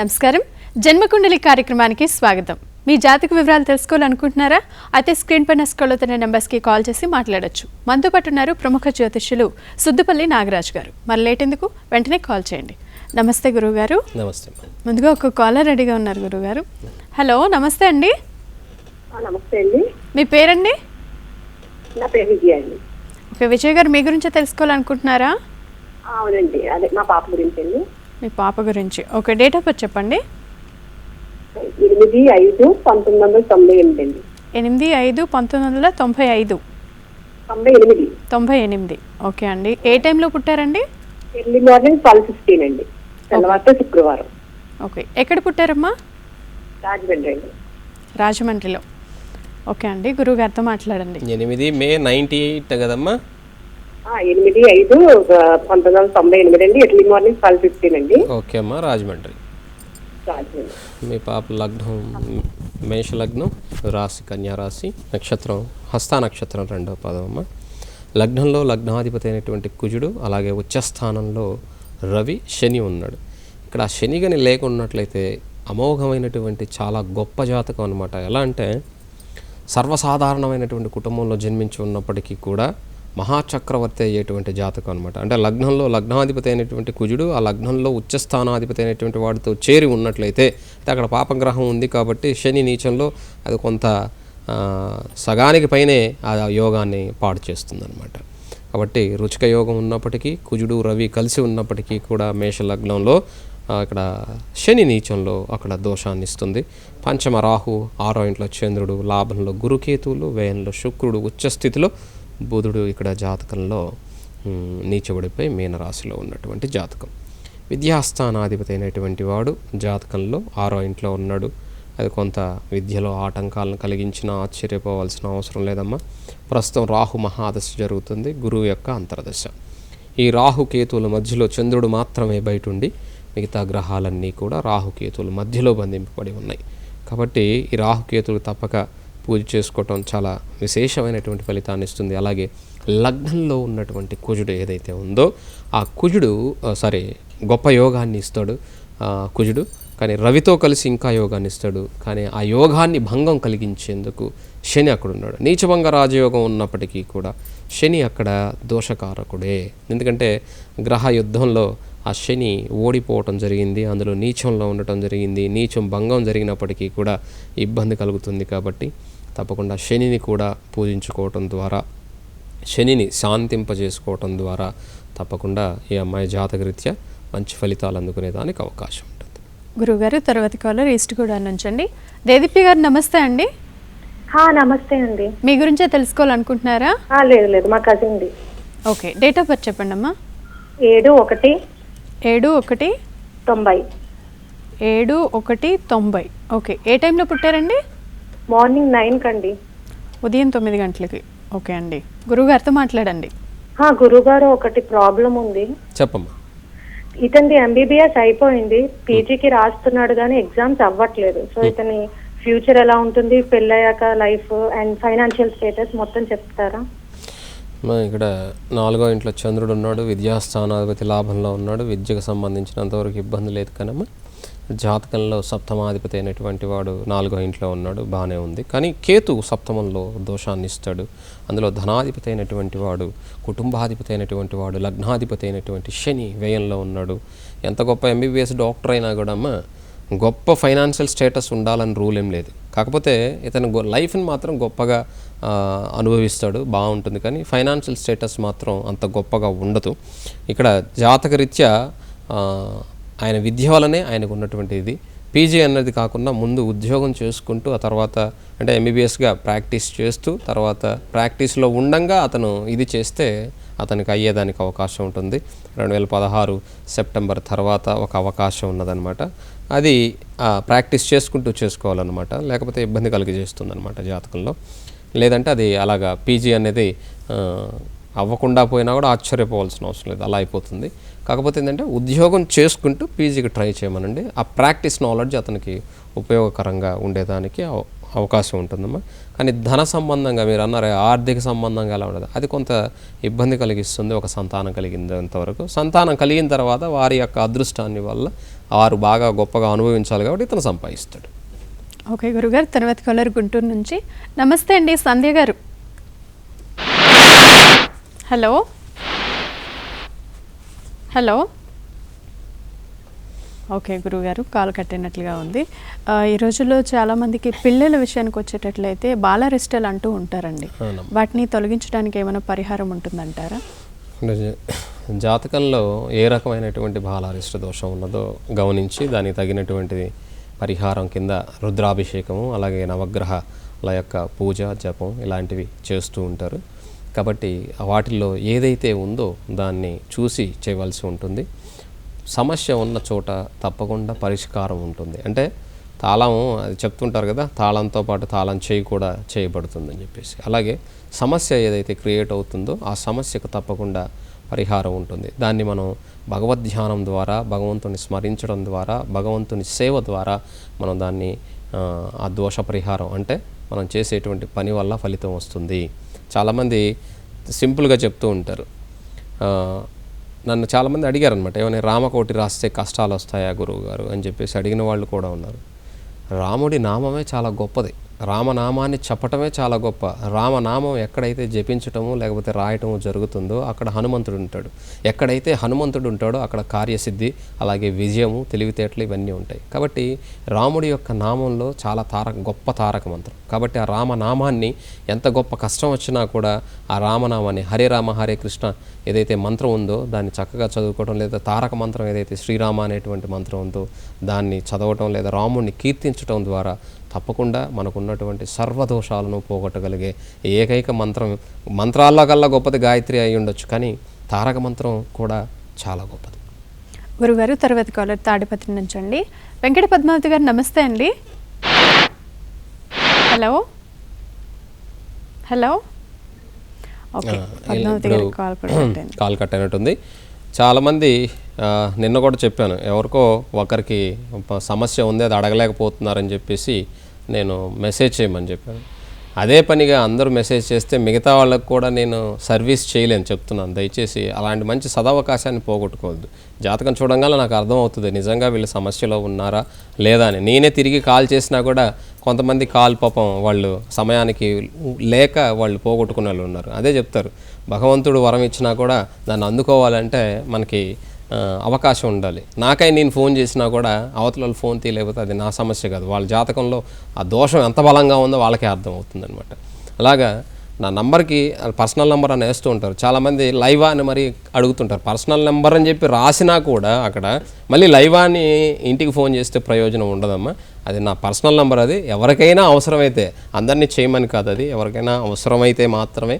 నమస్కారం. జన్మకుండలి కార్యక్రమానికి స్వాగతం. మీ జాతక వివరాలు తెలుసుకోవాలనుకుంటున్నారా? అయితే స్క్రీన్ పైన స్క్రోల్ అవుతున్న నెంబర్స్కి కాల్ చేసి మాట్లాడొచ్చు. మనతో పాటు ఉన్నారు ప్రముఖ జ్యోతిష్యులు సుద్దుపల్లి నాగరాజ్ గారు. మరి లేట్ ఎందుకు, వెంటనే కాల్ చేయండి. నమస్తే గురువుగారు. నమస్తే. ముందుగా ఒక కాలర్ రెడీగా ఉన్నారు గురువుగారు. హలో, నమస్తే అండి. నమస్తే అండి. మీ పేరండి? నా పేరు విజయ అండి. ఓకే, విజయ్ గారు మీ గురించే తెలుసుకోవాలనుకుంటున్నారా? అవునండి, అదే మా పాప గురించి అండి. మీ పాప గురించి. ఓకే, డేట్ ఆఫ్ బర్త్ చెప్పండి. 8/5/1998 అండి. 8/5/1995. 98. ఓకే అండి. ఏ టైంలో పుట్టారండి? ఎర్లీ మార్నింగ్ 12:15 అండి. తెల్లవారితే శుక్రవారం. ఓకే, ఎక్కడ పుట్టారమ్మా? రాజమండ్రి అండి. రాజమండ్రిలో. ఓకే అండి, గురువు గారితో మాట్లాడండి. 8 మే 98 కదమ్మా? 8/5/1998 అండి. ఎర్లీ మార్నింగ్ 12:15 అండి. ఓకే అమ్మా, రాజమండ్రి. మీ పాప లగ్నం మేష లగ్నం, రాశి కన్యా రాశి, నక్షత్రం హస్త నక్షత్రం 2వ పాదం అమ్మ. లగ్నంలో లగ్నాధిపతి అయినటువంటి కుజుడు, అలాగే ఉచ్చస్థానంలో రవి, శని ఉన్నాడు. ఇక్కడ శని గని లేకున్నట్లయితే అమోఘమైనటువంటి చాలా గొప్ప జాతకం అనమాట. ఎలా అంటే సర్వసాధారణమైనటువంటి కుటుంబంలో జన్మించి ఉన్నప్పటికీ కూడా మహాచక్రవర్తి అయ్యేటువంటి జాతకం అనమాట. అంటే లగ్నంలో లగ్నాధిపతి అయినటువంటి కుజుడు ఆ లగ్నంలో ఉచ్చస్థానాధిపతి అయినటువంటి వాడితో చేరి ఉన్నట్లయితే, అక్కడ పాపగ్రహం ఉంది కాబట్టి శని నీచంలో అది కొంత సగానికి పైనే ఆ యోగాన్ని పాడు చేస్తుంది అనమాట. కాబట్టి రుచిక యోగం ఉన్నప్పటికీ, కుజుడు రవి కలిసి ఉన్నప్పటికీ కూడా మేష లగ్నంలో ఇక్కడ శని నీచంలో అక్కడ దోషాన్ని ఇస్తుంది. పంచమ రాహు, 6వ ఇంట్లో చంద్రుడు, లాభంలో గురుకేతువులు, వ్యయంలో శుక్రుడు, ఉచ్చస్థితిలో బుధుడు ఇక్కడ జాతకంలో నీచబడిపోయి మీనరాశిలో ఉన్నటువంటి జాతకం. విద్యాస్థానాధిపతి అయినటువంటి వాడు జాతకంలో 6వ ఇంట్లో ఉన్నాడు. అది కొంత విద్యలో ఆటంకాలను కలిగించిన ఆశ్చర్యపోవాల్సిన అవసరం లేదమ్మా. ప్రస్తుతం రాహు మహాదశ జరుగుతుంది, గురువు యొక్క అంతర్దశ. ఈ రాహుకేతువుల మధ్యలో చంద్రుడు మాత్రమే బయట ఉండి మిగతా గ్రహాలన్నీ కూడా రాహుకేతువుల మధ్యలో బంధింపబడి ఉన్నాయి. కాబట్టి ఈ రాహుకేతువులు తప్పక పూజ చేసుకోవటం చాలా విశేషమైనటువంటి ఫలితాన్ని ఇస్తుంది. అలాగే లగ్నంలో ఉన్నటువంటి కుజుడు ఏదైతే ఉందో ఆ కుజుడు గొప్ప యోగాన్ని ఇస్తాడు కుజుడు. కానీ రవితో కలిసి ఇంకా యోగాన్ని ఇస్తాడు. కానీ ఆ యోగాన్ని భంగం కలిగించేందుకు శని అక్కడ ఉన్నాడు. నీచభంగ రాజయోగం ఉన్నప్పటికీ కూడా శని అక్కడ దోషకారకుడే. ఎందుకంటే గ్రహ యుద్ధంలో ఆ శని ఓడిపోవటం జరిగింది, అందులో నీచంలో ఉండటం జరిగింది. నీచం భంగం జరిగినప్పటికీ కూడా ఇబ్బంది కలుగుతుంది. కాబట్టి తప్పకుండా శనిని కూడా పూజించుకోవటం ద్వారా, శనిని శాంతింపజేసుకోవటం ద్వారా తప్పకుండా ఈ అమ్మాయి జాతకరీత్యా మంచి ఫలితాలు అందుకునేదానికి అవకాశం ఉంటుంది. గురువుగారు, తర్వాత కాలర్ ఈస్ట్ కూడా నుంచండి. దేదీప్తి గారు నమస్తే అండి. నమస్తే అండి. మీ గురించే తెలుసుకోవాలనుకుంటున్నారా? లేదు, మా cousin the. Okay, date of birth చెప్పండి అమ్మా. 7/1/90. 7/1/90. ఓకే, ఏ టైంలో పుట్టారండి? మార్నింగ్ 9 కండి. ఉదయం 9 గంటలకి. ఓకే అండి, గురువుగారితో మాట్లాడండి. గురుగారు, ఒకటి ప్రాబ్లం ఉంది. చెప్పమ్మా. ఇతనిది MBBS అయిపోయింది, పీజీకి రాస్తున్నాడు కానీ ఎగ్జామ్స్ అవ్వట్లేదు. సో ఇతని ఫ్యూచర్ ఎలా ఉంటుంది, పెళ్ళయ్యాక లైఫ్ అండ్ ఫైనాన్షియల్ స్టేటస్ మొత్తం చెప్తారా? ఇక్కడ 4వ ఇంట్లో చంద్రుడు ఉన్నాడు, విద్యాస్థానాధిపతి లాభంలో ఉన్నాడు. విద్యకు సంబంధించినంతవరకు ఇబ్బంది లేదు. కనమ్మా జాతకంలో సప్తమాధిపతి అయినటువంటి వాడు 4వ ఇంట్లో ఉన్నాడు, బాగానే ఉంది. కానీ కేతు సప్తమంలో దోషాన్ని ఇస్తాడు. అందులో ధనాధిపతి అయినటువంటి వాడు, కుటుంబాధిపతి అయినటువంటి వాడు, లగ్నాధిపతి అయినటువంటి శని వ్యయంలో ఉన్నాడు. ఎంత గొప్ప MBBS డాక్టర్ అయినా కూడా అమ్మ గొప్ప ఫైనాన్షియల్ స్టేటస్ ఉండాలని రూల్ ఏం లేదు. కాకపోతే ఇతను లైఫ్ని మాత్రం గొప్పగా అనుభవిస్తాడు, బాగుంటుంది. కానీ ఫైనాన్షియల్ స్టేటస్ మాత్రం అంత గొప్పగా ఉండదు. ఇక్కడ జాతకరీత్యా ఆయన విద్య వలనే ఆయనకు ఉన్నటువంటి ఇది. పీజీ అన్నది కాకుండా ముందు ఉద్యోగం చేసుకుంటూ ఆ తర్వాత అంటే MBBSగా ప్రాక్టీస్ చేస్తూ తర్వాత ప్రాక్టీస్లో ఉండంగా అతను ఇది చేస్తే అతనికి అయ్యేదానికి అవకాశం ఉంటుంది. 2016 సెప్టెంబర్ తర్వాత ఒక అవకాశం ఉన్నదనమాట. అది ప్రాక్టీస్ చేసుకుంటూ చేసుకోవాలన్నమాట. లేకపోతే ఇబ్బంది కలిగజేస్తుంది అనమాట జాతకంలో. లేదంటే అది అలాగా పీజీ అనేది అవ్వకుండా పోయినా కూడా ఆశ్చర్యపోవాల్సిన అవసరం లేదు, అలా అయిపోతుంది. కాకపోతే ఏంటంటే ఉద్యోగం చేసుకుంటూ పీజీకి ట్రై చేయమనండి. ఆ ప్రాక్టీస్ నాలెడ్జ్ అతనికి ఉపయోగకరంగా ఉండేదానికి అవకాశం ఉంటుందమ్మా. కానీ ధన సంబంధంగా మీరు అన్నారు ఆర్థిక సంబంధంగా ఎలా ఉండదు, అది కొంత ఇబ్బంది కలిగిస్తుంది ఒక సంతానం కలిగినంతవరకు. సంతానం కలిగిన తర్వాత వారి యొక్క అదృష్టాన్ని వల్ల వారు బాగా గొప్పగా అనుభవించాలి కాబట్టి ఇతను సంపాదిస్తాడు. ఓకే గురుగారు, తర్వాత కాలర్ గుంటూరు నుంచి. నమస్తే అండి సంధ్య గారు. Hello hello. ఓకే గురుగారు, కాల్ కట్టినట్లుగా ఉంది. ఈ రోజుల్లో చాలామందికి పిల్లల విషయానికి వచ్చేటట్లయితే బాలారిస్టలు అంటూ ఉంటారండి. వాటిని తొలగించడానికి ఏమైనా పరిహారం ఉంటుందంటారా? జాతకంలో ఏ రకమైనటువంటి బాలారిష్ట దోషం ఉన్నదో గమనించి దానికి తగినటువంటి పరిహారం కింద రుద్రాభిషేకము, అలాగే నవగ్రహాల యొక్క పూజ, జపం ఇలాంటివి చేస్తూ ఉంటారు. కాబట్టి వాటిల్లో ఏదైతే ఉందో దాన్ని చూసి చేయవలసి ఉంటుంది. సమస్య ఉన్న చోట తప్పకుండా పరిష్కారం ఉంటుంది. అంటే తాళం అది చెప్తుంటారు కదా, తాళంతో పాటు తాళం చేయి కూడా చేయబడుతుందని చెప్పేసి. అలాగే సమస్య ఏదైతే క్రియేట్ అవుతుందో ఆ సమస్యకు తప్పకుండా పరిహారం ఉంటుంది. దాన్ని మనం భగవద్ధ్యానం ద్వారా, భగవంతుని స్మరించడం ద్వారా, భగవంతుని సేవ ద్వారా మనం దాన్ని ఆ దోష పరిహారం అంటే మనం చేసేటువంటి పని వల్ల ఫలితం వస్తుంది. చాలామంది సింపుల్గా చెప్తూ ఉంటారు. నన్ను చాలామంది అడిగారు అనమాట, ఏమైనా రామకోటి రాస్తే కష్టాలు వస్తాయా గురువు గారు అని చెప్పేసి అడిగిన వాళ్ళు కూడా ఉన్నారు. రాముడి నామమే చాలా గొప్పది. రామనామాన్ని చెప్పటమే చాలా గొప్ప. రామనామం ఎక్కడైతే జపించటము లేకపోతే రాయటము జరుగుతుందో అక్కడ హనుమంతుడు ఉంటాడు. ఎక్కడైతే హనుమంతుడు ఉంటాడో అక్కడ కార్యసిద్ధి, అలాగే విజయము, తెలివితేటలు ఇవన్నీ ఉంటాయి. కాబట్టి రాముడి యొక్క నామంలో చాలా గొప్ప తారక మంత్రం. కాబట్టి ఆ రామనామాన్ని ఎంత గొప్ప కష్టం వచ్చినా కూడా ఆ రామనామాన్ని, హరే రామ హరే కృష్ణ ఏదైతే మంత్రం ఉందో దాన్ని చక్కగా చదువుకోవడం, లేదా తారక మంత్రం ఏదైతే శ్రీరామ అనేటువంటి మంత్రం ఉందో దాన్ని చదవటం, లేదా రాముడిని కీర్తించటం ద్వారా తప్పకుండా మనకున్నటువంటి సర్వదోషాలను పోగొట్టగలిగే ఏకైక మంత్రాల్లో కల్లా గొప్పది గాయత్రి అయి ఉండొచ్చు, కానీ తారక మంత్రం కూడా చాలా గొప్పది. గురుగారు, తర్వాత కాలర్ తాడిపత్రి నుంచి అండి. వెంకట పద్మావతి గారు నమస్తే అండి. Hello hello. ఓకే, పద్మావతి గారు కాల్ కట్ అయినట్టుంది. చాలామంది నిన్న కూడా చెప్పాను, ఎవరికో ఒకరికి సమస్య ఉంది అది అడగలేకపోతున్నారని చెప్పేసి నేను మెసేజ్ చేయమని చెప్పాను. అదే పనిగా అందరూ మెసేజ్ చేస్తే మిగతా వాళ్ళకు కూడా నేను సర్వీస్ చేయలేని చెప్తున్నాను. దయచేసి అలాంటి మంచి సదవకాశాన్ని పోగొట్టుకోవద్దు. జాతకం చూడంగానే నాకు అర్థమవుతుంది నిజంగా వీళ్ళు సమస్యలో ఉన్నారా లేదా అని. నేనే తిరిగి కాల్ చేసినా కూడా కొంతమంది కాల్ పాపం వాళ్ళు సమయానికి లేక వాళ్ళు పోగొట్టుకునే వాళ్ళు ఉన్నారు. అదే చెప్తారు, భగవంతుడు వరం ఇచ్చినా కూడా దాన్ని అందుకోవాలంటే మనకి అవకాశం ఉండాలి. నాకై నేను ఫోన్ చేసినా కూడా అవతల వాళ్ళు ఫోన్ తీయలేకపోతే అది నా సమస్య కాదు, వాళ్ళ జాతకంలో ఆ దోషం ఎంత బలంగా ఉందో వాళ్ళకే అర్థం అవుతుంది అనమాట. అలాగా నా నంబర్కి పర్సనల్ నెంబర్ అని వేస్తూ ఉంటారు. చాలామంది లైవా అని మరి అడుగుతుంటారు. పర్సనల్ నెంబర్ అని చెప్పి రాసినా కూడా అక్కడ మళ్ళీ లైవా అని ఇంటికి ఫోన్ చేస్తే ప్రయోజనం ఉండదమ్మా. అది నా పర్సనల్ నెంబర్. అది ఎవరికైనా అవసరమైతే, అందరినీ చేయమని కాదు, అది ఎవరికైనా అవసరమైతే మాత్రమే.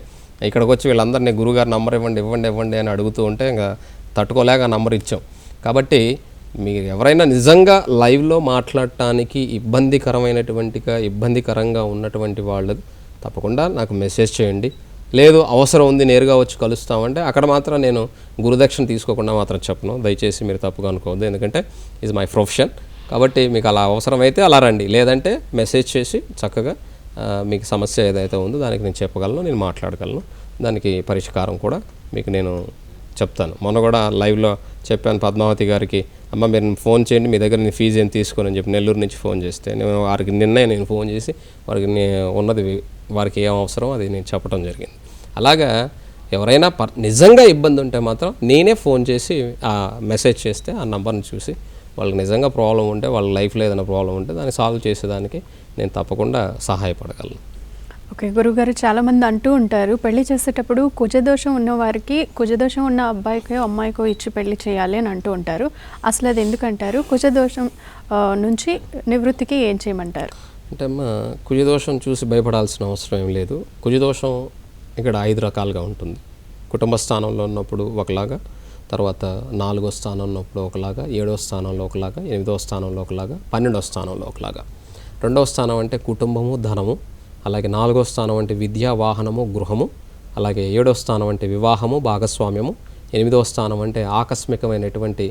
ఇక్కడికి వచ్చి వీళ్ళందరినీ గురుగారు నంబర్ ఇవ్వండి అని అడుగుతూ ఉంటే ఇంకా తట్టుకోలేక నంబర్ ఇచ్చాం. కాబట్టి మీరు ఎవరైనా నిజంగా లైవ్లో మాట్లాడటానికి ఇబ్బందికరంగా ఉన్నటువంటి వాళ్ళు తప్పకుండా నాకు మెసేజ్ చేయండి. లేదు అవసరం ఉంది నేరుగా వచ్చి కలుస్తామంటే అక్కడ మాత్రం నేను గురుదక్షిణ తీసుకోకుండా మాత్రం చెప్పను. దయచేసి మీరు తప్పుగా అనుకోవద్దు, ఎందుకంటే ఇది మై ప్రొఫెషన్. కాబట్టి మీకు అలా అవసరమైతే అలా రండి, లేదంటే మెసేజ్ చేసి చక్కగా మీకు సమస్య ఏదైతే ఉందో దానికి నేను చెప్పగలను, నేను మాట్లాడగలను. దానికి పరిష్కారం కూడా మీకు నేను చెప్తాను. మొన్న కూడా లైవ్లో చెప్పాను పద్మావతి గారికి, అమ్మ మీరు ఫోన్ చేయండి, మీ దగ్గర నేను ఫీజు ఏం తీసుకోని అని చెప్పి నెల్లూరు నుంచి ఫోన్ చేస్తే వారికి నేను ఫోన్ చేసి వారికి ఉన్నది వారికి ఏం అవసరం అది నేను చెప్పడం జరిగింది. అలాగా ఎవరైనా నిజంగా ఇబ్బంది ఉంటే మాత్రం నేనే ఫోన్ చేసి ఆ మెసేజ్ చేస్తే ఆ నెంబర్ని చూసి వాళ్ళకి నిజంగా ప్రాబ్లం ఉంటే, వాళ్ళ లైఫ్లో ఏదైనా ప్రాబ్లం ఉంటే దాన్ని సాల్వ్ చేసేదానికి నేను తప్పకుండా సహాయపడగలను. ఓకే గురుగారు, చాలామంది అంటూ ఉంటారు పెళ్లి చేసేటప్పుడు కుజదోషం ఉన్న వారికి, కుజదోషం ఉన్న అబ్బాయికో అమ్మాయికో ఇచ్చి పెళ్లి చేయాలి అని అంటూ ఉంటారు. అసలు అది ఎందుకంటారు? కుజదోషం నుంచి నివృత్తికి ఏం చేయమంటారు? అంటే అమ్మ, కుజదోషం చూసి భయపడాల్సిన అవసరం ఏం లేదు. కుజదోషం ఇక్కడ 5 రకాలుగా ఉంటుంది. కుటుంబ స్థానంలో ఉన్నప్పుడు ఒకలాగా, తర్వాత 4వ స్థానంలో ఉన్నప్పుడు ఒకలాగా, 7వ స్థానంలో ఒకలాగా, 8వ స్థానంలో ఒకలాగా, 12వ స్థానంలో ఒకలాగా. 2వ స్థానం అంటే కుటుంబము, ధనము. అలాగే 4వ స్థానం అంటే విద్య, వాహనము, గృహము. అలాగే 7వ స్థానం అంటే వివాహము, భాగస్వామ్యము. 8వ స్థానం అంటే ఆకస్మికమైనటువంటి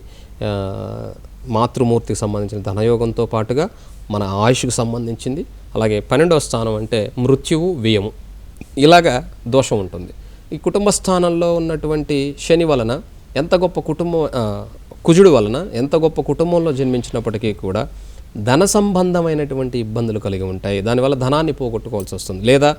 మాతృమూర్తికి సంబంధించిన ధనయోగంతో పాటుగా మన ఆయుష్కు సంబంధించింది. అలాగే 12వ స్థానం అంటే మృత్యువు, వ్యయము. ఇలాగా దోషం ఉంటుంది. ఈ కుటుంబ స్థానంలో ఉన్నటువంటి శని వలన ఎంత గొప్ప కుజుడు వలన ఎంత గొప్ప కుటుంబంలో జన్మించినప్పటికీ కూడా ధన సంబంధమైనటువంటి ఇబ్బందులు కలిగి ఉంటాయి. దానివల్ల ధనాన్ని పోగొట్టుకోవాల్సి వస్తుంది, లేదా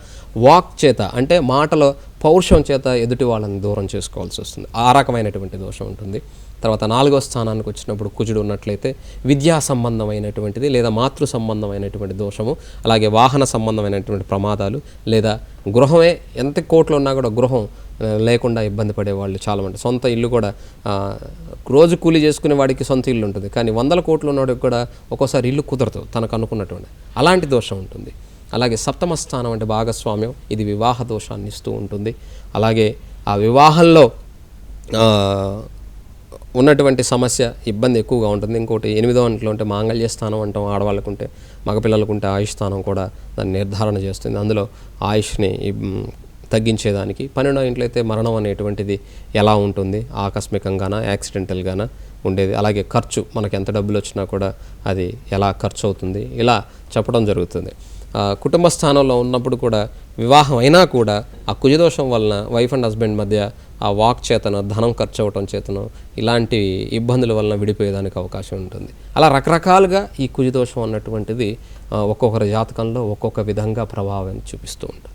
వాక్ చేత అంటే మాటల పౌరుషం చేత ఎదుటి వాళ్ళని దూరం చేసుకోవాల్సి వస్తుంది. ఆ రకమైనటువంటి దోషం ఉంటుంది. తర్వాత 4వ స్థానానికి వచ్చినప్పుడు కుజుడు ఉన్నట్లయితే విద్యా సంబంధమైనటువంటిది లేదా మాతృ సంబంధమైనటువంటి దోషము, అలాగే వాహన సంబంధమైనటువంటి ప్రమాదాలు, లేదా గృహమే ఎంత కోట్లు ఉన్నా కూడా గృహం లేకుండా ఇబ్బంది పడేవాళ్ళు చాలామంది. సొంత ఇల్లు కూడా రోజు కూలీ చేసుకునే వాడికి సొంత ఇల్లు ఉంటుంది, కానీ 100 కోట్లు ఉన్నవాడికి కూడా ఒక్కోసారి ఇల్లు కుదరదు తనకు అనుకున్నటువంటి, అలాంటి దోషం ఉంటుంది. అలాగే 7వ స్థానం అంటే భాగస్వామ్యం, ఇది వివాహ దోషాన్ని ఇస్తూ ఉంటుంది. అలాగే ఆ వివాహంలో ఉన్నటువంటి సమస్య ఇబ్బంది ఎక్కువగా ఉంటుంది. ఇంకోటి 8వ ఇంట్లో ఉంటే మాంగళ్య స్థానం అంటాం, ఆడవాళ్ళకుంటే, మగపిల్లలకుంటే ఆయుష్ స్థానం కూడా దాన్ని నిర్ధారణ చేస్తుంది. అందులో ఆయుష్ని తగ్గించేదానికి. 12వ ఇంట్లో అయితే మరణం అనేటువంటిది ఎలా ఉంటుంది, ఆకస్మికంగానా యాక్సిడెంటల్గానా ఉండేది. అలాగే ఖర్చు, మనకి ఎంత డబ్బులు వచ్చినా కూడా అది ఎలా ఖర్చు అవుతుంది, ఇలా చెప్పడం జరుగుతుంది. కుటుంబ స్థానంలో ఉన్నప్పుడు కూడా వివాహం అయినా కూడా ఆ కుజదోషం వలన వైఫ్ అండ్ హస్బెండ్ మధ్య ఆ వాక్ చేతను, ధనం ఖర్చు అవ్వటం చేతను, ఇలాంటి ఇబ్బందుల వలన విడిపోయేదానికి అవకాశం ఉంటుంది. అలా రకరకాలుగా ఈ కుజదోషం అన్నటువంటిది ఒక్కొక్కరి జాతకంలో ఒక్కొక్క విధంగా ప్రభావం చూపిస్తూ ఉంటుంది.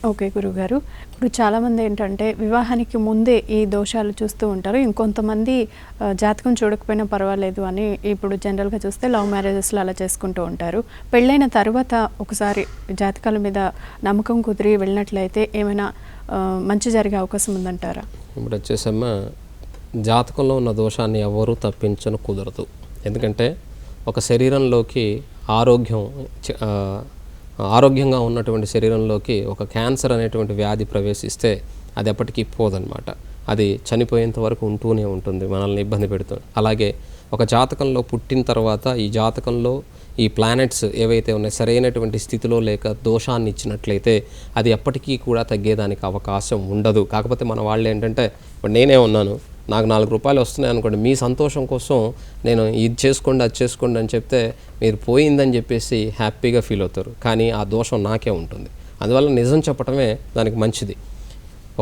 ఓకే గురుగారు, ఇప్పుడు చాలామంది ఏంటంటే వివాహానికి ముందే ఈ దోషాలు చూస్తూ ఉంటారు. ఇంకొంతమంది జాతకం చూడకపోయినా పర్వాలేదు అని ఇప్పుడు జనరల్గా చూస్తే లవ్ మ్యారేజెస్లో అలా చేసుకుంటూ ఉంటారు. పెళ్ళైన తర్వాత ఒకసారి జాతకాల మీద నమ్మకం కుదిరి వెళ్ళినట్లయితే ఏమైనా మంచి జరిగే అవకాశం ఉందంటారా? ఇప్పుడు వచ్చేసమ్మా, జాతకంలో ఉన్న దోషాన్ని ఎవరూ తప్పించను కుదరదు. ఎందుకంటే ఒక శరీరంలోకి ఆరోగ్యంగా ఉన్నటువంటి శరీరంలోకి ఒక క్యాన్సర్ అనేటువంటి వ్యాధి ప్రవేశిస్తే అది ఎప్పటికీ పోదన్నమాట. అది చనిపోయేంత వరకు ఉంటూనే ఉంటుంది, మనల్ని ఇబ్బంది పెడుతుంది. అలాగే ఒక జాతకంలో పుట్టిన తర్వాత ఈ జాతకంలో ఈ ప్లానెట్స్ ఏవైతే ఉన్నాయో సరైనటువంటి స్థితిలో లేక దోషాన్ని ఇచ్చినట్లయితే అది ఎప్పటికీ కూడా తగ్గేదానికి అవకాశం ఉండదు. కాకపోతే మన వాళ్ళు ఏంటంటే, ఇప్పుడు నేనే ఉన్నాను, నాకు 4 రూపాయలు వస్తున్నాయి అనుకోండి, మీ సంతోషం కోసం నేను ఇది చేసుకోండి అది చేసుకోండి అని చెప్తే మీరు పోయిందని చెప్పేసి హ్యాపీగా ఫీల్ అవుతారు, కానీ ఆ దోషం నాకే ఉంటుంది. అందువల్ల నిజం చెప్పటమే దానికి మంచిది.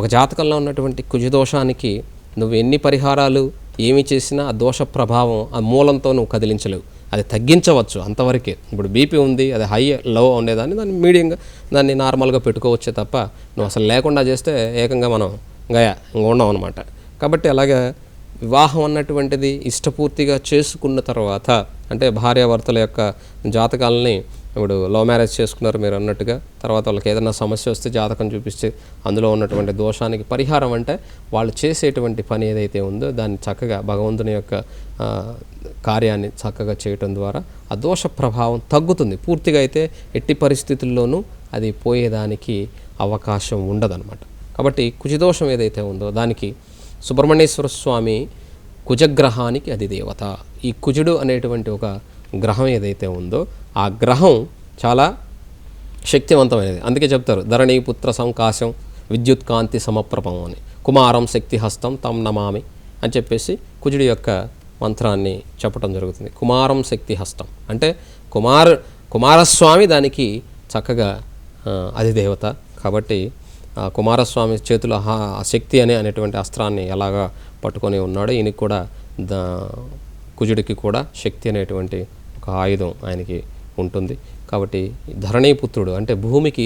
ఒక జాతకంలో ఉన్నటువంటి కుజదోషానికి నువ్వు ఎన్ని పరిహారాలు ఏమి చేసినా ఆ దోష ప్రభావం ఆ మూలంతో నువ్వు కదిలించలేవు, అది తగ్గించవచ్చు అంతవరకే. ఇప్పుడు బీపీ ఉంది, అది హై లో ఉండేదాన్ని దాన్ని మీడియంగా దాన్ని నార్మల్గా పెట్టుకోవచ్చే తప్ప నువ్వు అసలు లేకుండా చేస్తే ఏకంగా మనం ఇంకా ఉండం అనమాట. కాబట్టి అలాగే వివాహం అన్నటువంటిది ఇష్టపూర్తిగా చేసుకున్న తర్వాత, అంటే భార్యాభర్తల యొక్క జాతకాలని ఇప్పుడు లవ్ మ్యారేజ్ చేసుకున్నారు మీరు అన్నట్టుగా, తర్వాత వాళ్ళకి ఏదైనా సమస్య వస్తే జాతకం చూపిస్తే అందులో ఉన్నటువంటి దోషానికి పరిహారం అంటే వాళ్ళు చేసేటువంటి పని ఏదైతే ఉందో దాన్ని చక్కగా భగవంతుని యొక్క కార్యాన్ని చక్కగా చేయటం ద్వారా ఆ దోష ప్రభావం తగ్గుతుంది. పూర్తిగా అయితే ఎట్టి పరిస్థితుల్లోనూ అది పోయేదానికి అవకాశం ఉండదన్నమాట. కాబట్టి కుజదోషం ఏదైతే ఉందో దానికి సుబ్రహ్మణ్యేశ్వర స్వామి కుజగ్రహానికి అది దేవత. ఈ కుజుడు అనేటువంటి ఒక గ్రహం ఏదైతే ఉందో ఆ గ్రహం చాలా శక్తివంతమైనది. అందుకే చెప్తారు ధరణీపుత్ర సంకాశం విద్యుత్ కాంతి సమప్రభం అని, కుమారం శక్తిహస్తం తం నమామి అని చెప్పేసి కుజుడి యొక్క మంత్రాన్ని చెప్పడం జరుగుతుంది. కుమారం శక్తిహస్తం అంటే కుమారస్వామి దానికి చక్కగా అది దేవత. కాబట్టి కుమారస్వామి చేతుల శక్తి అనేటువంటి అస్త్రాన్ని ఎలాగా పట్టుకొని ఉన్నాడో ఈయనకి కూడా కుజుడికి కూడా శక్తి అనేటువంటి ఒక ఆయుధం ఆయనకి ఉంటుంది. కాబట్టి ధరణీపుత్రుడు అంటే భూమికి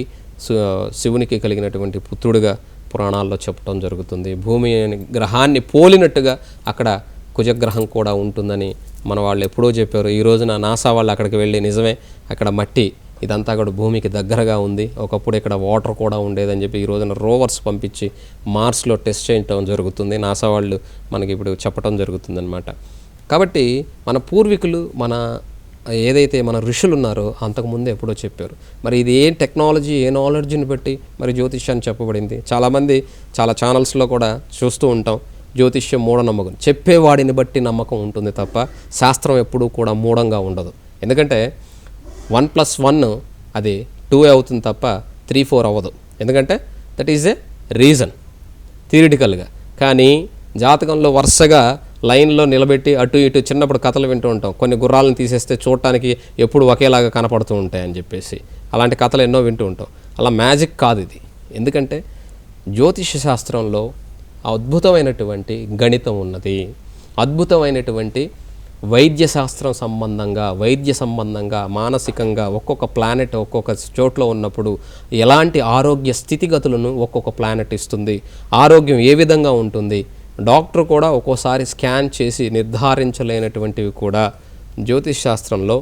శివునికి కలిగినటువంటి పుత్రుడిగా పురాణాల్లో చెప్పడం జరుగుతుంది. భూమి గ్రహాన్ని పోలినట్టుగా అక్కడ కుజగ్రహం కూడా ఉంటుందని మన వాళ్ళు ఎప్పుడో చెప్పారు. ఈ రోజున నాసా వాళ్ళు అక్కడికి వెళ్ళి నిజమే అక్కడ మట్టి ఇదంతా కూడా భూమికి దగ్గరగా ఉంది, ఒకప్పుడు ఇక్కడ వాటర్ కూడా ఉండేదని చెప్పి ఈ రోజున రోవర్స్ పంపించి మార్స్లో టెస్ట్ చేయటం జరుగుతుంది. నాసా వాళ్ళు మనకి ఇప్పుడు చెప్పడం జరుగుతుందన్నమాట. కాబట్టి మన పూర్వీకులు ఏదైతే మన ఋషులు ఉన్నారో అంతకుముందు ఎప్పుడో చెప్పారు. మరి ఇది ఏ టెక్నాలజీ ఏ నాలెడ్జ్ని బట్టి మరి జ్యోతిష్యాన్ని చెప్పబడింది. చాలామంది చాలా ఛానల్స్లో కూడా చూస్తూ ఉంటాం జ్యోతిష్యం మూఢనమ్మకం, చెప్పేవాడిని బట్టి నమ్మకం ఉంటుంది తప్ప శాస్త్రం ఎప్పుడూ కూడా మూఢంగా ఉండదు. ఎందుకంటే 1+1 అది 2 అవుతుంది తప్ప 3-4 అవ్వదు. ఎందుకంటే దట్ ఈజ్ ఏ రీజన్ థియరిటికల్గా. కానీ జాతకంలో వరుసగా లైన్లో నిలబెట్టి అటు ఇటు చిన్నప్పుడు కథలు వింటూ ఉంటాం, కొన్ని గుర్రాలను తీసేస్తే చూడటానికి ఎప్పుడు ఒకేలాగా కనపడుతూ ఉంటాయని చెప్పేసి అలాంటి కథలు ఎన్నో వింటూ ఉంటాం. అలా మ్యాజిక్ కాదు ఇది. ఎందుకంటే జ్యోతిష శాస్త్రంలో అద్భుతమైనటువంటి గణితం ఉన్నది. అద్భుతమైనటువంటి వైద్య సంబంధంగా మానసికంగా ఒక్కొక్క ప్లానెట్ ఒక్కొక్క చోట్లో ఉన్నప్పుడు ఎలాంటి ఆరోగ్య స్థితిగతులను ఒక్కొక్క ప్లానెట్ ఇస్తుంది, ఆరోగ్యం ఏ విధంగా ఉంటుంది, డాక్టర్ కూడా ఒక్కోసారి స్కాన్ చేసి నిర్ధారించలేనటువంటివి కూడా జ్యోతిష్ శాస్త్రంలో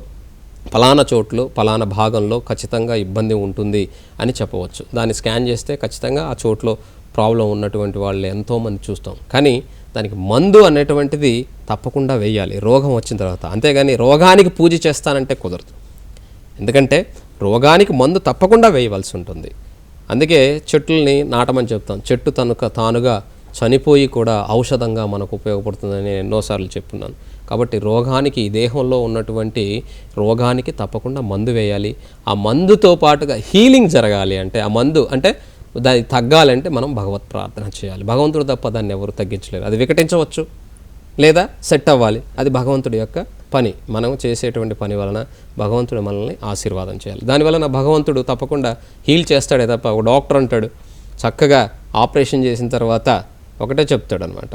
ఫలానా చోట్లు ఫలానా భాగంలో ఖచ్చితంగా ఇబ్బంది ఉంటుంది అని చెప్పవచ్చు. దాన్ని స్కాన్ చేస్తే ఖచ్చితంగా ఆ చోట్లో ప్రాబ్లం ఉన్నటువంటి వాళ్ళు ఎంతోమంది చూస్తాం. కానీ దానికి మందు అనేటువంటిది తప్పకుండా వేయాలి రోగం వచ్చిన తర్వాత. అంతేగాని రోగానికి పూజ చేస్తానంటే కుదరదు. ఎందుకంటే రోగానికి మందు తప్పకుండా వేయవలసి ఉంటుంది. అందుకే చెట్లని నాటమని చెప్తాం. చెట్టు తానుగా చనిపోయి కూడా ఔషధంగా మనకు ఉపయోగపడుతుందని నేను ఎన్నోసార్లు చెప్పున్నాను. కాబట్టి రోగానికి, ఈ దేహంలో ఉన్నటువంటి రోగానికి తప్పకుండా మందు వేయాలి. ఆ మందుతో పాటుగా హీలింగ్ జరగాలి. అంటే ఆ మందు అంటే దాన్ని తగ్గాలంటే మనం భగవత్ ప్రార్థన చేయాలి. భగవంతుడు తప్ప దాన్ని ఎవరు తగ్గించలేరు. అది వికటించవచ్చు లేదా సెట్ అవ్వాలి. అది భగవంతుడి యొక్క పని. మనం చేసేటువంటి పని వలన భగవంతుడు మనల్ని ఆశీర్వాదం చేయాలి. దానివలన భగవంతుడు తప్పకుండా హీల్ చేస్తాడే తప్ప ఒక డాక్టర్ అంటాడు చక్కగా ఆపరేషన్ చేసిన తర్వాత ఒకటే చెప్తాడు అనమాట,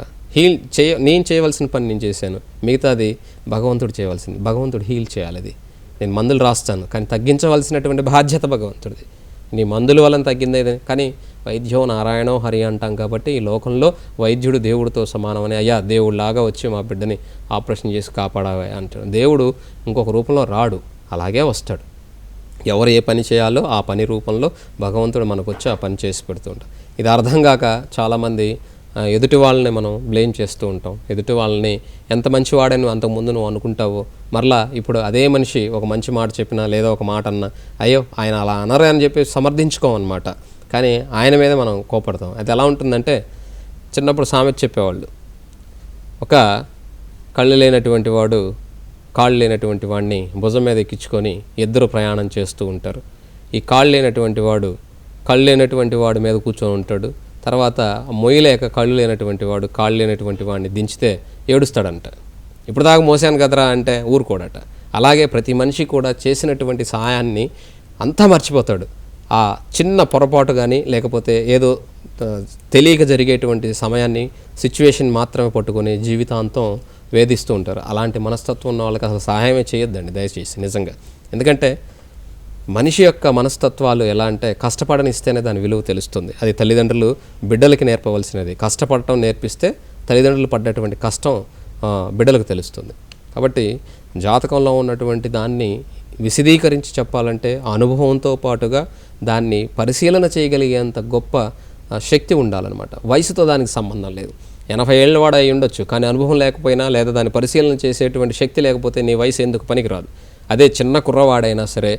నేను చేయవలసిన పని నేను చేశాను, మిగతాది భగవంతుడు చేయవలసింది. భగవంతుడు హీల్ చేయాలి. అది నేను మందులు రాస్తాను కానీ తగ్గించవలసినటువంటి బాధ్యత భగవంతుడిది. నీ మందుల వలన తగ్గిందే. కానీ వైద్యో నారాయణో హరి అంటాం కాబట్టి ఈ లోకంలో వైద్యుడు దేవుడితో సమానమని, అయ్యా దేవుడిలాగా వచ్చి మా బిడ్డని ఆపరేషన్ చేసి కాపాడావా అంటాడు. దేవుడు ఇంకొక రూపంలో రాడు, అలాగే వస్తాడు. ఎవరు ఏ పని చేయాలో ఆ పని రూపంలో భగవంతుడు మనకు వచ్చి ఆ పని చేసి పెడుతూ ఉంటాడు. ఇది అర్థం కాక చాలామంది ఎదుటి వాళ్ళని మనం బ్లేమ్ చేస్తూ ఉంటాం. ఎదుటి వాళ్ళని ఎంత మంచివాడని అంతకుముందు నువ్వు అనుకుంటావో మరలా ఇప్పుడు అదే మనిషి ఒక మంచి మాట చెప్పినా లేదా ఒక మాట అన్నా అయ్యో ఆయన అలా అనరు అని చెప్పి సమర్థించుకోమన్నమాట. కానీ ఆయన మీద మనం కోపడతాం. అది ఎలా ఉంటుందంటే చిన్నప్పుడు సామెత చెప్పేవాళ్ళు, ఒక కళ్ళు లేనటువంటి వాడు కాళ్ళు లేనటువంటి వాడిని భుజం మీద ఎక్కించుకొని ఇద్దరు ప్రయాణం చేస్తూ ఉంటారు. ఈ కాళ్ళు లేనటువంటి వాడు కళ్ళు లేనటువంటి వాడి మీద కూర్చొని ఉంటాడు. తర్వాత మొయ్యలేక కళ్ళు లేనటువంటి వాడు కాళ్ళు లేనటువంటి వాడిని దించితే ఏడుస్తాడంట. ఇప్పుడు దాకా మోసాను కదరా అంటే ఊరుకోడట. అలాగే ప్రతి మనిషి కూడా చేసినటువంటి సహాయాన్ని అంతా మర్చిపోతాడు. ఆ చిన్న పొరపాటు కానీ లేకపోతే ఏదో తెలియక జరిగేటువంటి సమయాన్ని సిచ్యువేషన్ మాత్రమే పట్టుకొని జీవితాంతం వేధిస్తూ ఉంటారు. అలాంటి మనస్తత్వం ఉన్న వాళ్ళకి అసలు సహాయమే చేయొద్దండి దయచేసి, నిజంగా. ఎందుకంటే మనిషి యొక్క మనస్తత్వాలు ఎలా అంటే కష్టపడనిస్తేనే దాని విలువ తెలుస్తుంది. అది తల్లిదండ్రులు బిడ్డలకి నేర్పవలసినది. కష్టపడటం నేర్పిస్తే తల్లిదండ్రులు పడ్డటువంటి కష్టం బిడ్డలకు తెలుస్తుంది. కాబట్టి జాతకంలో ఉన్నటువంటి దాన్ని విశదీకరించి చెప్పాలంటే అనుభవంతో పాటుగా దాన్ని పరిశీలన చేయగలిగేంత గొప్ప శక్తి ఉండాలన్నమాట. వయసుతో దానికి సంబంధం లేదు. 80 ఏళ్ళ వాడు అయి ఉండొచ్చు, కానీ అనుభవం లేకపోయినా లేదా దాన్ని పరిశీలన చేసేటువంటి శక్తి లేకపోతే నీ వయసు ఎందుకు పనికిరాదు. అదే చిన్న కుర్రవాడైనా సరే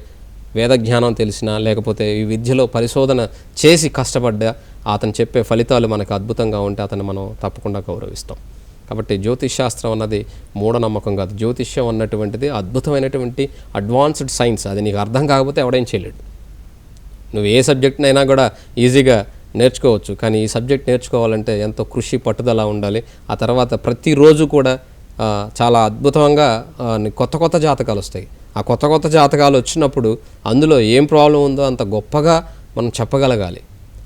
వేదజ్ఞానం తెలిసినా లేకపోతే ఈ విద్యలో పరిశోధన చేసి కష్టపడ్డా అతను చెప్పే ఫలితాలు మనకు అద్భుతంగా ఉంటే అతను మనం తప్పకుండా గౌరవిస్తాం. కాబట్టి జ్యోతిష్ శాస్త్రం అన్నది మూఢనమ్మకం కాదు. జ్యోతిష్యం అన్నటువంటిది అద్భుతమైనటువంటి అడ్వాన్స్డ్ సైన్స్. అది నీకు అర్థం కాకపోతే ఎవడేం చేయలేడు. నువ్వు ఏ సబ్జెక్ట్నైనా కూడా ఈజీగా నేర్చుకోవచ్చు, కానీ ఈ సబ్జెక్ట్ నేర్చుకోవాలంటే ఎంతో కృషి పట్టుదల ఉండాలి. ఆ తర్వాత ప్రతిరోజు కూడా చాలా అద్భుతంగా కొత్త కొత్త జాతకాలు వస్తాయి. ఆ కొత్త కొత్త జాతకాలు వచ్చినప్పుడు అందులో ఏం ప్రాబ్లం ఉందో అంత గొప్పగా మనం చెప్పగలగాలి.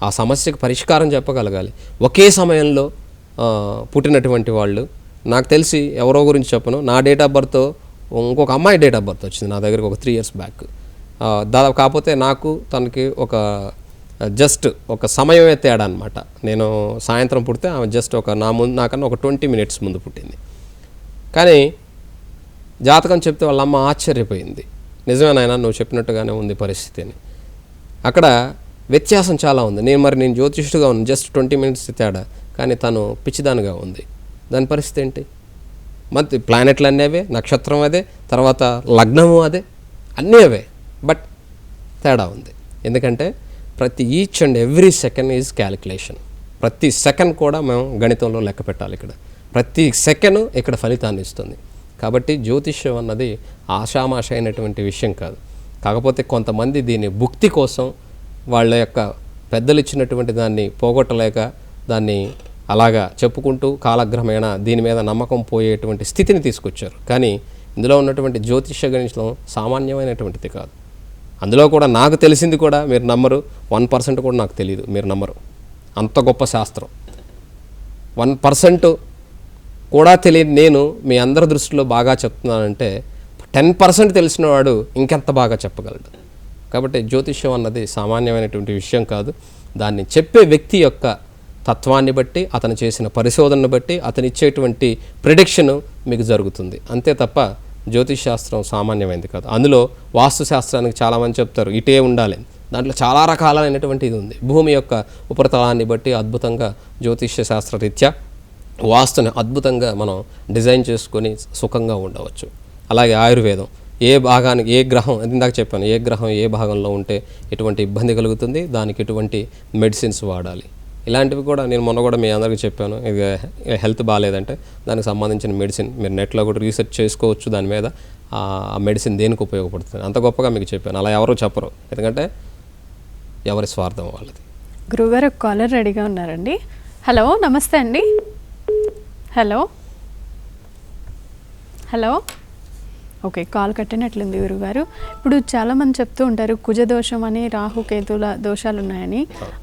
ఆ సమస్యకు పరిష్కారం చెప్పగలగాలి. ఒకే సమయంలో పుట్టినటువంటి వాళ్ళు, నాకు తెలిసి ఎవరో గురించి చెప్పను, నా డేట్ ఆఫ్ బర్త్ ఇంకొక అమ్మాయి డేట్ ఆఫ్ బర్త్ వచ్చింది నా దగ్గరికి ఒక 3 years బ్యాక్. దాదాపు కాకపోతే నాకు తనకి ఒక జస్ట్ ఒక సమయమే తేడా అనమాట. నేను సాయంత్రం పుడితే ఆమె జస్ట్ నాకన్నా ఒక 20 minutes ముందు పుట్టింది. కానీ జాతకం చెప్తే వాళ్ళ అమ్మ ఆశ్చర్యపోయింది. నిజమేనాయనా నువ్వు చెప్పినట్టుగానే ఉంది పరిస్థితి అని. అక్కడ వ్యత్యాసం చాలా ఉంది. నేను జ్యోతిష్టుగా ఉన్నాను, జస్ట్ 20 minutes తేడా, కానీ తను పిచ్చిదానిగా ఉంది. దాని పరిస్థితి ఏంటి? మరి ప్లానెట్లు అన్నీ అవే, నక్షత్రం అదే, తర్వాత లగ్నము అదే, అన్నీ అవే, బట్ తేడా ఉంది. ఎందుకంటే ప్రతి each and every second is calculation. ప్రతి సెకండ్ కూడా మేము గణితంలో లెక్క పెట్టాలి. ఇక్కడ ప్రతి సెకండ్ ఇక్కడ ఫలితాన్ని ఇస్తుంది. కాబట్టి జ్యోతిష్యం అన్నది ఆషామాష అయినటువంటి విషయం కాదు. కాకపోతే కొంతమంది దీన్ని భుక్తి కోసం వాళ్ళ యొక్క పెద్దలు ఇచ్చినటువంటి దాన్ని పోగొట్టలేక దాన్ని అలాగా చెప్పుకుంటూ కాలక్రమేణా దీని మీద నమ్మకం పోయేటువంటి స్థితిని తీసుకొచ్చారు. కానీ ఇందులో ఉన్నటువంటి జ్యోతిష్య గణితం సామాన్యమైనటువంటిది కాదు. అందులో కూడా నాకు తెలిసింది కూడా మీరు నమ్మరు, 1% కూడా నాకు తెలియదు, మీరు నమ్మరు. అంత గొప్ప శాస్త్రం. 1% కూడా తెలియని నేను మీ అందరి దృష్టిలో బాగా చెప్తున్నానంటే 10% తెలిసిన వాడు ఇంకెంత బాగా చెప్పగలడు. కాబట్టి జ్యోతిష్యం అన్నది సామాన్యమైనటువంటి విషయం కాదు. దాన్ని చెప్పే వ్యక్తి యొక్క తత్వాన్ని బట్టి, అతను చేసిన పరిశోధనను బట్టి, అతను ఇచ్చేటువంటి ప్రిడిక్షన్ మీకు జరుగుతుంది. అంతే తప్ప జ్యోతిష్ శాస్త్రం సామాన్యమైనది కాదు. అందులో వాస్తు శాస్త్రానికి చాలామంది చెప్తారు ఇటే ఉండాలి, దాంట్లో చాలా రకాలైనటువంటి ఇది ఉంది. భూమి యొక్క ఉపరితలాన్ని బట్టి అద్భుతంగా జ్యోతిష్య శాస్త్ర రీత్యా వాస్తుని అద్భుతంగా మనం డిజైన్ చేసుకొని సుఖంగా ఉండవచ్చు. అలాగే ఆయుర్వేదం ఏ భాగానికి ఏ గ్రహం, ఇందాక చెప్పాను, ఏ గ్రహం ఏ భాగంలో ఉంటే ఎటువంటి ఇబ్బంది కలుగుతుంది, దానికి ఎటువంటి మెడిసిన్స్ వాడాలి, ఇలాంటివి కూడా నేను మొన్న కూడా మీ అందరికీ చెప్పాను. ఇది హెల్త్ బాగాలేదంటే దానికి సంబంధించిన మెడిసిన్ మీరు నెట్లో కూడా రీసెర్చ్ చేసుకోవచ్చు, దాని మీద ఆ మెడిసిన్ దేనికి ఉపయోగపడుతుంది అంత గొప్పగా మీకు చెప్పాను. అలా ఎవరు చెప్పరు, ఎందుకంటే ఎవరి స్వార్థం వాళ్ళది. గురుగారు ఒక కాలర్ రెడీగా ఉన్నారండి. హలో, నమస్తే అండి. హలో హలో ఓకే, కాల్ కట్టినట్లుంది గురుగారు. ఇప్పుడు చాలామంది చెప్తూ ఉంటారు కుజదోషం అని, రాహుకేతుల దోషాలు ఉన్నాయని.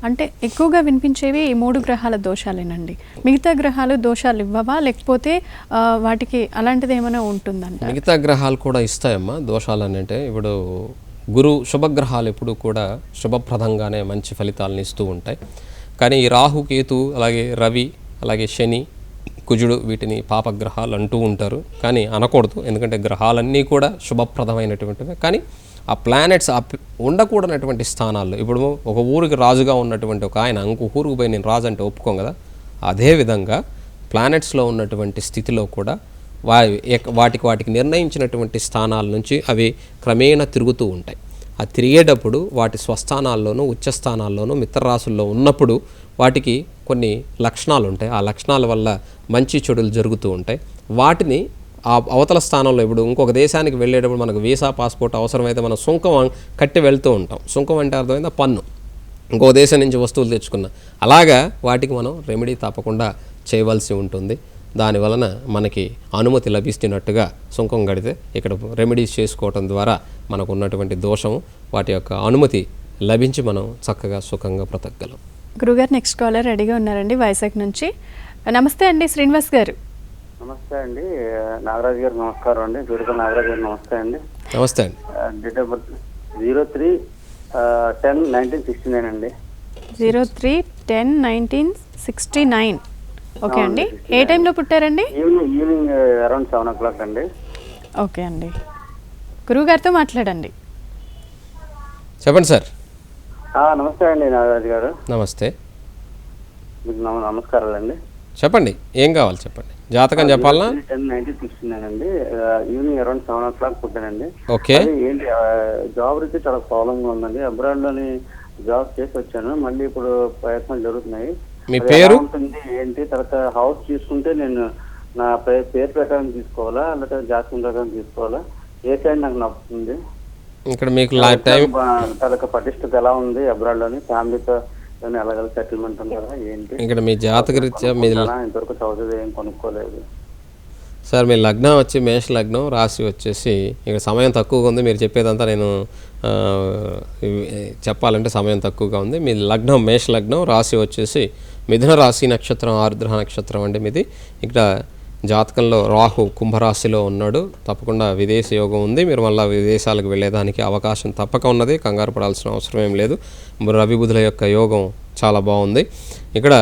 అంటే ఎక్కువగా వినిపించేవి ఈ 3 గ్రహాల దోషాలేనండి. మిగతా గ్రహాలు దోషాలు ఇవ్వవా, లేకపోతే వాటికి అలాంటిది ఏమైనా ఉంటుందంట? మిగతా గ్రహాలు కూడా ఇస్తాయమ్మా దోషాలు అని. అంటే ఇప్పుడు గురు శుభగ్రహాలు ఎప్పుడు కూడా శుభప్రదంగానే మంచి ఫలితాలను ఇస్తూ ఉంటాయి. కానీ ఈ రాహు, కేతు, అలాగే రవి, అలాగే శని, కుజుడు వీటిని పాపగ్రహాలు అంటూ ఉంటారు. కానీ అనకూడదు, ఎందుకంటే గ్రహాలన్నీ కూడా శుభప్రదమైనటువంటివి. కానీ ఆ ప్లానెట్స్ ఉండకూడనటువంటి స్థానాల్లో, ఇప్పుడు ఒక ఊరికి రాజుగా ఉన్నటువంటి ఒక ఆయన ఇంకో ఊరికి పోయి నేను రాజు అంటే ఒప్పుకోం కదా. అదేవిధంగా ప్లానెట్స్లో ఉన్నటువంటి స్థితిలో కూడా వాటికి నిర్ణయించినటువంటి స్థానాల నుంచి అవి క్రమేణా తిరుగుతూ ఉంటాయి. ఆ తిరిగేటప్పుడు వాటి స్వస్థానాల్లోనూ ఉచ్చస్థానాల్లోనూ మిత్రరాశుల్లో ఉన్నప్పుడు వాటికి కొన్ని లక్షణాలు ఉంటాయి. ఆ లక్షణాల వల్ల మంచి చెడులు జరుగుతూ ఉంటాయి. వాటిని ఆ అవతల స్థానంలో, ఇప్పుడు ఇంకొక దేశానికి వెళ్ళేటప్పుడు మనకు వీసా, పాస్పోర్ట్ అవసరమైతే మనం సుంకం కట్టి వెళ్తూ ఉంటాం. సుంకం అంటే అర్థమైందా, పన్ను. ఇంకో దేశం నుంచి వస్తువులు తెచ్చుకున్నా అలాగా వాటికి మనం రెమెడీ తప్పకుండా చేయవలసి ఉంటుంది. దానివలన మనకి అనుమతి లభిస్తున్నట్టుగా సుంకం కడితే ఇక్కడ రెమెడీస్ చేసుకోవటం ద్వారా మనకు ఉన్నటువంటి దోషం వాటి యొక్క అనుమతి లభించి మనం చక్కగా సుఖంగా బ్రతకగలం. గురుగారు నెక్స్ట్ కాలర్ రెడీగా ఉన్నారండి, వైజాగ్ నుంచి. నమస్తే అండి, శ్రీనివాస్ గారు. నమస్తే అండి, నాగరాజు గారు నమస్కారం అండి. దుర్గా నాగరాజు గారు నమస్తే అండి. నమస్తే అండి. డేట్ ఆఫ్ బర్త్ 03/10/1969 అండి. 03/10/1969. ఓకే అండి. ఏ టైంలో పుట్టారండి? ఈవినింగ్ అరౌండ్ 7 o'clock అండి. ఓకే అండి, గురువుగారితో మాట్లాడండి. చెప్పండి సార్. నమస్తే అండి నాగరాజు గారు. నమస్తే, మీకు నమస్కారాలండి. చెప్పండి, ఏం కావాలి చెప్పండి. జాతకం చెప్పాలనా? 10/1969 అండి. Evening around 7 o'clock పుట్టానండి. ఓకే. ఏంటి జాబ్ రీతి చాలా ప్రాబ్లంగా ఉందండి. అబ్రాడ్ లోని జాబ్ చేసి వచ్చాను, మళ్ళీ ఇప్పుడు ప్రయత్నాలు జరుగుతున్నాయి. మీ పేరు ఏంటి, తర్వాత హౌస్ తీసుకుంటే నేను నా పేరు ప్రకారం తీసుకోవాలా, లేకపోతే జాతకం ప్రకారం తీసుకోవాలా, ఏ సైడ్ నాకు నప్పుతుంది? ఇక్కడ మీకు టైం తనకు పటిష్టత ఎలా ఉంది అబ్రాడ్ లోని, ఫ్యామిలీతో ఎలాగ సెటిల్మెంట్ ఉందా ఏంటి? ఇక్కడ మీ జాతక రీత్యా మీ ఇంతవరకు చదువుతుంది ఏం కొనుక్కోలేదు సార్. మీ లగ్నం వచ్చి మేష లగ్నం, రాశి వచ్చేసి ఇక్కడ సమయం తక్కువగా ఉంది. మీరు చెప్పేదంతా నేను చెప్పాలంటే సమయం తక్కువగా ఉంది. మీ లగ్నం మేష లగ్నం, రాశి వచ్చేసి మిథున రాశి, నక్షత్రం ఆరుద్ర నక్షత్రం అండి మీది. ఇక్కడ జాతకంలో రాహు కుంభరాశిలో ఉన్నాడు. తప్పకుండా విదేశీ యోగం ఉంది. మీరు మళ్ళీ విదేశాలకు వెళ్ళేదానికి అవకాశం తప్పక ఉన్నది, కంగారు పడాల్సిన అవసరం ఏం లేదు. రవి బుధుల యొక్క యోగం చాలా బాగుంది. ఇక్కడ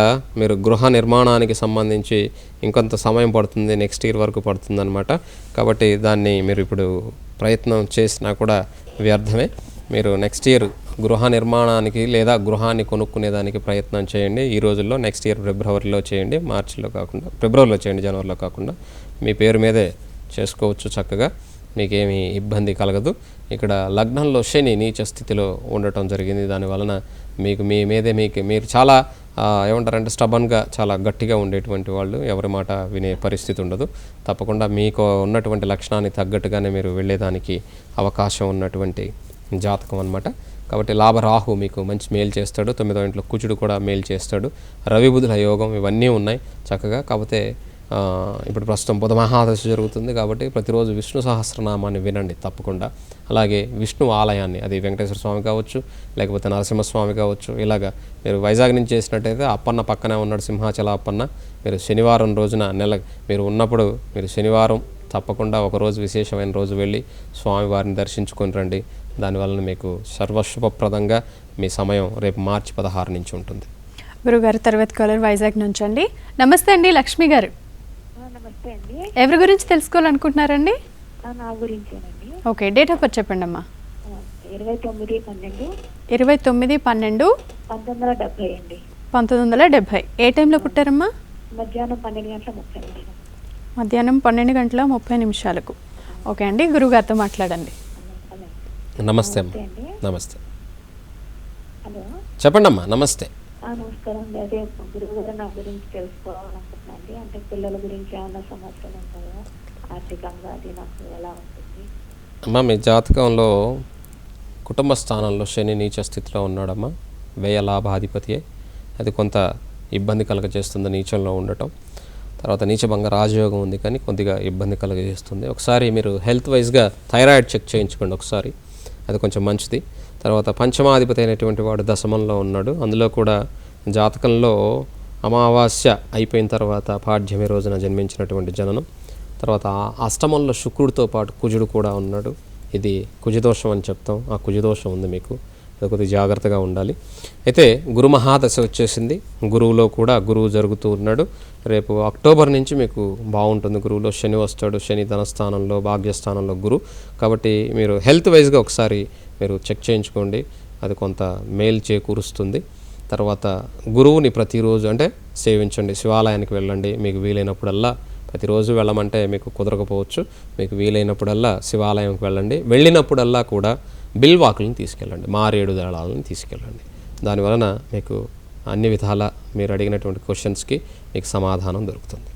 మీరు గృహ నిర్మాణానికి సంబంధించి ఇంకొంత సమయం పడుతుంది, నెక్స్ట్ ఇయర్ వరకు పడుతుంది అనమాట. కాబట్టి దాన్ని మీరు ఇప్పుడు ప్రయత్నం చేసినా కూడా వ్యర్థమే. మీరు నెక్స్ట్ ఇయర్ గృహ నిర్మాణానికి లేదా గృహాన్ని కొనుక్కునేదానికి ప్రయత్నం చేయండి ఈ రోజుల్లో. నెక్స్ట్ ఇయర్ ఫిబ్రవరిలో చేయండి, మార్చిలో కాకుండా ఫిబ్రవరిలో చేయండి, జనవరిలో కాకుండా. మీ పేరు మీదే చేసుకోవచ్చు చక్కగా, మీకేమీ ఇబ్బంది కలగదు. ఇక్కడ లగ్నంలో శని నీచ స్థితిలో ఉండటం జరిగింది. దానివలన మీకు మీ మీదే మీరు చాలా ఏమంటారంటే స్టబన్గా, చాలా గట్టిగా ఉండేటువంటి వాళ్ళు, ఎవరి మాట వినే పరిస్థితి ఉండదు. తప్పకుండా మీకు ఉన్నటువంటి లక్షణాన్ని తగ్గట్టుగానే మీరు వెళ్ళేదానికి అవకాశం ఉన్నటువంటి జాతకం అన్నమాట. కాబట్టి లాభరాహు మీకు మంచి మేలు చేస్తాడు. 9వ ఇంట్లో కుజుడు కూడా మేలు చేస్తాడు. రవి బుధుల యోగం ఇవన్నీ ఉన్నాయి చక్కగా. కాకపోతే ఇప్పుడు ప్రస్తుతం బుధ మహాదశ జరుగుతుంది కాబట్టి ప్రతిరోజు విష్ణు సహస్రనామాన్ని వినండి తప్పకుండా. అలాగే విష్ణు ఆలయాన్ని, అది వెంకటేశ్వర స్వామి కావచ్చు, లేకపోతే నరసింహస్వామి కావచ్చు, ఇలాగా మీరు వైజాగ్ నుంచి చేసినట్టయితే అప్పన్న పక్కనే ఉన్నాడు, సింహాచల అప్పన్న. మీరు శనివారం రోజున మీరు ఉన్నప్పుడు మీరు శనివారం తప్పకుండా ఒకరోజు విశేషమైన రోజు వెళ్ళి స్వామివారిని దర్శించుకొని రండి. దానివల్ల మీకు సర్వశుభప్రదంగా మీ సమయం రేపు మార్చి 16 నుంచి ఉంటుంది. గురుగారు తర్వాత కాలర్ వైజాగ్ నుంచి అండి. నమస్తే అండి లక్ష్మి గారు. నమస్తే అండి. ఎవరి గురించి తెలుసుకోవాలనుకుంటున్నారండి? నా గురించేనండి. ఓకే, డేట్ ఆఫ్ బర్త్ చెప్పండి అమ్మా. 29/12. 29/12/1970 అండి. 1970. ఏ టైంలో పుట్టారమ్మా? మధ్యాహ్నం 12:30. మధ్యాహ్నం 12:30 ఓకే అండి, గురుగారితో మాట్లాడండి. నమస్తే అమ్మా. అండి. నమస్తే, హలో. చెప్పండి అమ్మా. నమస్తే. నమస్కారం అండి. అదే గురువుగారు నా గురించి తెలుసుకోవాలనుకుంటున్నాను. అంటే పిల్లల గురించి ఏమైనా సమస్యలు ఉంటాయా, ఆర్థికంగా అది నాకు ఎలా ఉంటుంది? అమ్మ, మీ జాతకంలో కుటుంబ స్థానంలో శని నీచ స్థితిలో ఉన్నాడమ్మా. వ్యయ లాభాధిపతియే. అది కొంత ఇబ్బంది కలగజేస్తుంది నీచంలో ఉండటం. తర్వాత నీచభంగ రాజయోగం ఉంది కానీ కొద్దిగా ఇబ్బంది కలగజేస్తుంది. ఒకసారి మీరు హెల్త్ వైజ్గా థైరాయిడ్ చెక్ చేయించుకోండి ఒకసారి, అది కొంచెం మంచిది. తర్వాత పంచమాధిపతి అయినటువంటి వాడు దశమంలో ఉన్నాడు. అందులో కూడా జాతకంలో అమావాస్య అయిపోయిన తర్వాత పాడ్యమి రోజున జన్మించినటువంటి జననం. తర్వాత అష్టమంలో శుక్రుడితో పాటు కుజుడు కూడా ఉన్నాడు. ఇది కుజదోషం అని చెప్తాం. ఆ కుజదోషం ఉంది మీకు, అది కొద్దిగా జాగ్రత్తగా ఉండాలి. అయితే గురు మహాదశ వచ్చేసింది. గురువులో కూడా గురువు జరుగుతూ ఉన్నాడు. రేపు అక్టోబర్ నుంచి మీకు బాగుంటుంది. గురువులో శని వస్తాడు. శని ధనస్థానంలో, భాగ్యస్థానంలో గురు. కాబట్టి మీరు హెల్త్ వైజ్గా ఒకసారి మీరు చెక్ చేయించుకోండి, అది కొంత మేలు చేకూరుస్తుంది. తర్వాత గురువుని ప్రతిరోజు అంటే సేవించండి, శివాలయానికి వెళ్ళండి. మీకు వీలైనప్పుడల్లా, ప్రతిరోజు వెళ్ళమంటే మీకు కుదరకపోవచ్చు, మీకు వీలైనప్పుడల్లా శివాలయంకి వెళ్ళండి. వెళ్ళినప్పుడల్లా కూడా బిల్వాకులను తీసుకెళ్ళండి, మారేడు దళాలను తీసుకెళ్ళండి. దానివలన మీకు అన్ని విధాల మీరు అడిగినటువంటి క్వశ్చన్స్కి మీకు సమాధానం దొరుకుతుంది.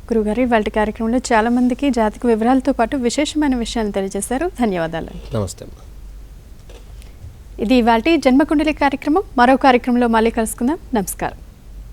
గురుగారు, ఇవాళ కార్యక్రమంలో చాలామందికి జాతక వివరాలతో పాటు విశేషమైన విషయాలు తెలియజేశారు. ధన్యవాదాలు. నమస్తే అమ్మా. ఇది ఇవాల్టి జన్మకుండలి కార్యక్రమం. మరో కార్యక్రమంలో మళ్ళీ కలుసుకుందాం. నమస్కారం.